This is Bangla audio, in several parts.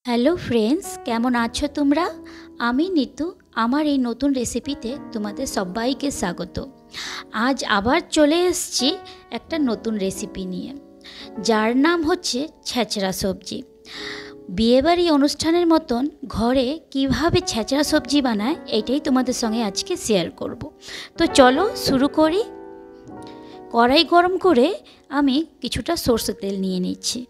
হ্যালো ফ্রেন্ডস, কেমন আছো তোমরা? আমি নিতু। আমার এই নতুন রেসিপিতে তোমাদের সবাইকে স্বাগত। আজ আবার চলে এসেছি একটা নতুন রেসিপি নিয়ে, যার নাম হচ্ছে ছেঁচড়া সবজি। বিয়েবাড়ি অনুষ্ঠানের মতন ঘরে কিভাবে ছেঁচড়া সবজি বানায় এটাই তোমাদের সঙ্গে আজকে শেয়ার করব। তো চলো শুরু করি। কড়াই গরম করে আমি কিছুটা সরষের তেল নিয়ে নিচ্ছি।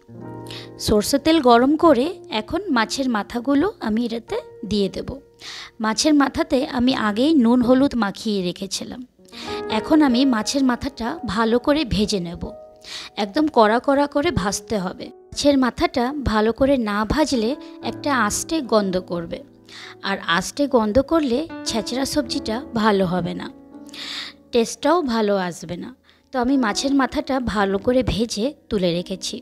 সরষের তেল গরম করে এখন মাছের মাথাগুলো আমি এটাতে দিয়ে দেব। মাছের মাথাতে আমি আগেই নুন হলুদ মাখিয়ে রেখেছিলাম। এখন আমি মাছের মাথাটা ভালো করে ভেজে নেব। একদম কড়া কড়া করে ভাজতে হবে। মাছের মাথাটা ভালো করে না ভাজলে একটা আষ্টে গন্ধ করবে, আর আষ্টে গন্ধ করলে ছেঁচড়া সবজিটা ভালো হবে না, টেস্টটাও ভালো আসবে না। তো আমি মাছের মাথাটা ভালো করে ভেজে তুলে রেখেছি।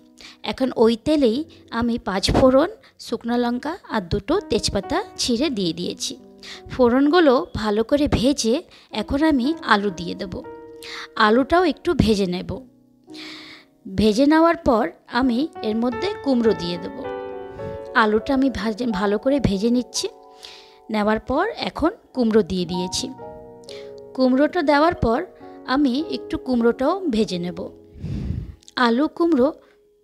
এখন ওই তেলেই আমি 5 ফোড়ন, শুকনো লঙ্কা আর 2টো তেজপাতা ছিঁড়ে দিয়ে দিয়েছি। ফোড়নগুলো ভালো করে ভেজে এখন আমি আলু দিয়ে দেব। আলুটাও একটু ভেজে নেব। ভেজে নেওয়ার পর আমি এর মধ্যে কুমড়ো দিয়ে দেব। আলুটা আমি ভালো করে ভেজে নিচ্ছি। নেওয়ার পর এখন কুমড়ো দিয়ে দিয়েছি। কুমড়োটা দেওয়ার পর আমি একটু কুমড়োটাও ভেজে নেব। আলু কুমড়ো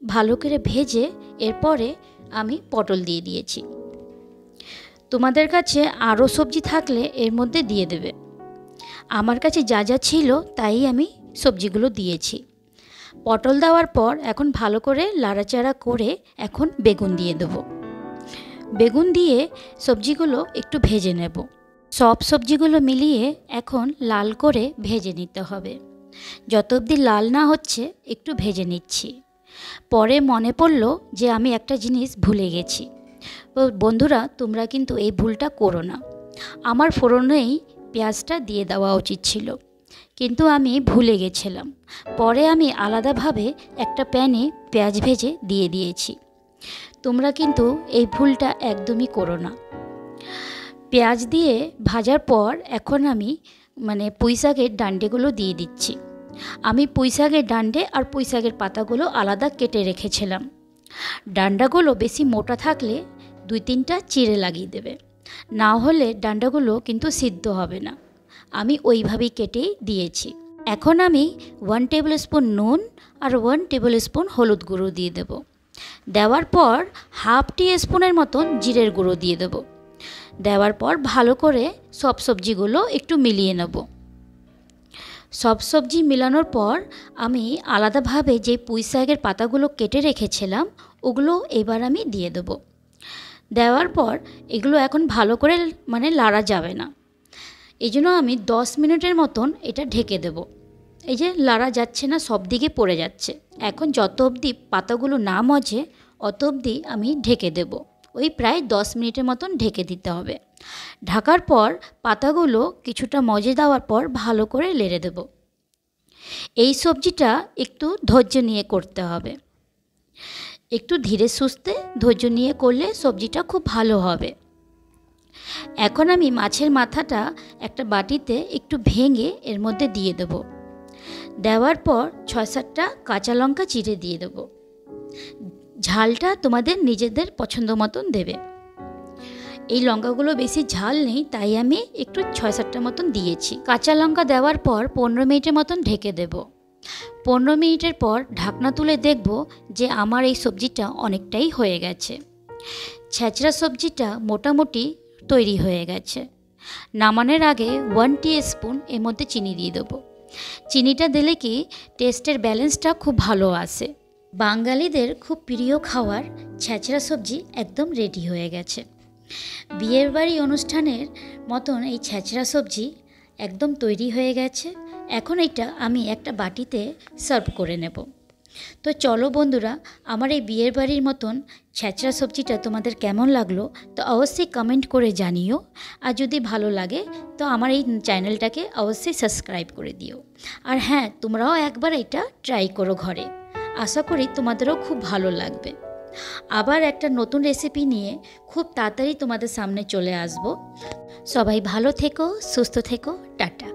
ভালো করে ভেজে এরপরে আমি পটল দিয়ে দিয়েছি। তোমাদের কাছে আরও সবজি থাকলে এর মধ্যে দিয়ে দেবে। আমার কাছে যা যা ছিল তাই আমি সবজিগুলো দিয়েছি। পটল দেওয়ার পর এখন ভালো করে লাড়াচাড়া করে এখন বেগুন দিয়ে দেব। বেগুন দিয়ে সবজিগুলো একটু ভেজে নেব। সব সবজিগুলো মিলিয়ে এখন লাল করে ভেজে নিতে হবে। যত অবধি লাল না হচ্ছে একটু ভেজে নিচ্ছি। পরে মনে পড়লো যে আমি একটা জিনিস ভুলে গেছি। তো বন্ধুরা, তোমরা কিন্তু এই ভুলটা করো না। আমার ফোড়নেই পেঁয়াজটা দিয়ে দেওয়া উচিত ছিল, কিন্তু আমি ভুলে গেছিলাম। পরে আমি আলাদাভাবে একটা প্যানে পেঁয়াজ ভেজে দিয়ে দিয়েছি। তোমরা কিন্তু এই ভুলটা একদমই করো না। পেঁয়াজ দিয়ে ভাজার পর এখন আমি পুঁইশাকের ডান্ডিগুলো দিয়ে দিচ্ছি। আমি পুঁইশাকের ডান্ডে আর পুঁইশাকের পাতাগুলো আলাদা কেটে রেখেছিলাম। ডান্ডাগুলো বেশি মোটা থাকলে 2-3টা চিড়ে লাগিয়ে দেবে, না হলে ডান্ডাগুলো কিন্তু সিদ্ধ হবে না। আমি ওইভাবেই কেটেই দিয়েছি। এখন আমি 1 টেবিল স্পুন নুন আর 1 টেবিল স্পুন হলুদ গুঁড়ো দিয়ে দেব। দেওয়ার পর হাফ টি স্পুনের মতন জিরের গুঁড়ো দিয়ে দেব। দেওয়ার পর ভালো করে সব সবজিগুলো একটু মিলিয়ে নেব। সব সবজি মেলানোর পর আমি আলাদাভাবে যে পুঁইশাকের পাতাগুলো কেটে রেখেছিলাম ওগুলো এবার আমি দিয়ে দেব। দেওয়ার পর এগুলো এখন ভালো করে লাড়া যাবে না, এই জন্য আমি 10 মিনিটের মতন এটা ঢেকে দেব। এই যে লাড়া যাচ্ছে না, সব দিকে পড়ে যাচ্ছে। এখন যত অবধি পাতাগুলো না মজে অত অবধি আমি ঢেকে দেব। ওই প্রায় 10 মিনিটের মতন ঢেকে দিতে হবে। ঢাকার পর পাতাগুলো কিছুটা মজে দেওয়ার পর ভালো করে নেড়ে দেব। এই সবজিটা একটু ধৈর্য নিয়ে করতে হবে। একটু ধীরে সুস্থে ধৈর্য নিয়ে করলে সবজিটা খুব ভালো হবে। এখন আমি মাছের মাথাটা একটা বাটিতে একটু ভেঙে এর মধ্যে দিয়ে দেব। দেওয়ার পর 6-7টা কাঁচা লঙ্কা চিড়ে দিয়ে দেব। ঝালটা তোমাদের নিজেদের পছন্দ মতন দেবে। এই লঙ্কাগুলো বেশি ঝাল নেই, তাই আমি একটু 6-7টা মতন দিয়েছি। কাঁচা লঙ্কা দেওয়ার পর 15 মিনিটের মতন ঢেকে দেব। 15 মিনিটের পর ঢাকনা তুলে দেখব যে আমার এই সবজিটা অনেকটাই হয়ে গেছে। ছেঁচড়া সবজিটা মোটামুটি তৈরি হয়ে গেছে। নামানোর আগে 1 টিস্পুন এর মধ্যে চিনি দিয়ে দেবো। চিনিটা দিলে কি টেস্টের ব্যালেন্সটা খুব ভালো আসে। বাঙালিদের খুব প্রিয় খাবার ছেঁচড়া সবজি একদম রেডি হয়ে গেছে। বিয়ের বাড়ি অনুষ্ঠানের মতন এই ছেঁচড়া সবজি একদম তৈরি হয়ে গেছে। এখন এটা আমি একটা বাটিতে সার্ভ করে নেব। তো চলো বন্ধুরা, আমার এই বিয়ের বাড়ির মতন ছেঁচড়া সবজিটা তোমাদের কেমন লাগলো তো অবশ্যই কমেন্ট করে জানিও। আর যদি ভালো লাগে তো আমার এই চ্যানেলটাকে অবশ্যই সাবস্ক্রাইব করে দিও। আর হ্যাঁ, তোমরাও একবার এটা ট্রাই করো ঘরে। আশা করি তোমাদেরও খুব ভালো লাগবে। আবার একটা নতুন রেসিপি নিয়ে খুব তাড়াতাড়ি তোমাদের সামনে চলে আসব। সবাই ভালো থেকো, সুস্থ থেকো, টাটা।